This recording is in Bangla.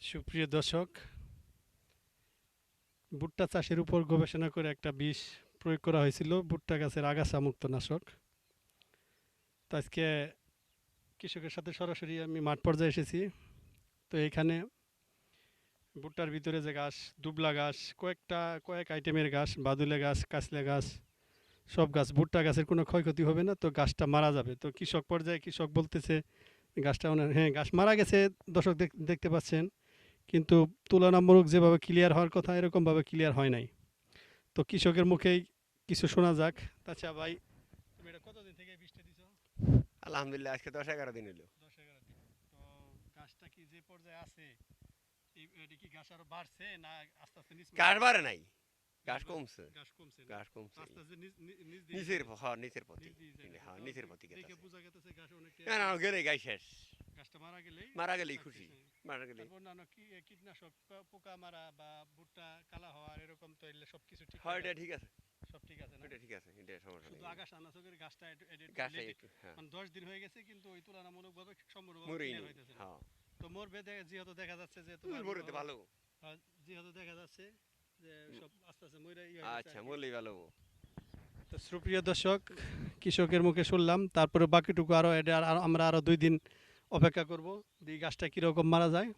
সুপ্রিয় দর্শক, ভুট্টা চাষের উপর গবেষণা করে একটা বিষ প্রয়োগ করা হয়েছিল, ভুট্টা গাছের আগাছা মুক্তনাশক। তো আজকে কৃষকের সাথে সরাসরি আমি মাঠ পর্যায়ে এসেছি। তো এখানে ভুট্টার ভিতরে যে গাছ, দুবলা গাছ, কয়েক আইটেমের গাছ, বাদুলে গাছ, কাছলে গাছ, সব গাছ, ভুট্টা গাছের কোনো ক্ষয়ক্ষতি হবে না, তো গাছটা মারা যাবে। তো কৃষক পর্যায়ে কৃষক বলতেছে গাছটা হ্যাঁ, গাছ মারা গেছে। দর্শক দেখতে পাচ্ছেন, কিন্তু তুলনামূলক যেভাবে ক্লিয়ার হওয়ার কথা এরকমভাবে ক্লিয়ার হয় নাই। তো কৃষকের মুখেই কিছু শোনা যাক। আচ্ছা ভাই, তুমি এটা কতদিন থেকে বৃষ্টি দিছো? আলহামদুলিল্লাহ আজকে 10-11 দিন হলো। 10-11 দিন। তো গাছটা কি যে পর্যায়ে আছে, এটা কি গাছ আরো বাড়ছে না আস্তে আস্তে নিচ ঘাস নামছে? বাড়ে নাই, গাছ ঘাস বা- কমছে। গাছ কমছে না? ঘাস কমছে আস্তে আস্তে নিচ দিয়ে নিচের যাইতেছে। নিচের পথে। নিচ দিয়ে যাইতেছে। হ্যাঁ তো নিচের পথে দেখে গেতেছে। বোঝা গেছে গাছ অনেকটা না না গেলে গাই শেষ। গাছটা মারা গেলেই মারা গেলেই খুশি। সাকসেস। মারা গেলেই তারপর অন্যান্য কীটনাশক, পোকা মারা বা ভুট্টা কালা হওয়া এরকম তো এলে সবকিছু ঠিক হয় হয়ে এটা যাবে। ঠিক আছে। সব ঠিক আছে না? এটা ঠিক আছে, এটা সমস্যা শুধু নেই। আগাছা নাশকের গাছটা একটু গাছটাই লেটে, একটু হ্যাঁ মানে 10 দিন হয়ে গেছে, কিন্তু ওই তুলনামূলকভাবে সম্পূর্ণভাবে মরেই ক্লিয়ার নেই। হইতেছে না। হ্যাঁ তো মরবে যেহেতু দেখা যাচ্ছে যে তোমার মরে তো ভালো। যেহেতু দেখা যাচ্ছে যে সব আস্তে আস্তে মরে হয়ে যাচ্ছে আচ্ছা আর কি। মরলেই ভালো। তো সুপ্রিয় দর্শক, কৃষকের মুখে শুনলাম, তারপরে বাকিটুকু আরও আমরা আরও 2 দিন অপেক্ষা করব, দিয়ে গাছটা কীরকম মারা যায়।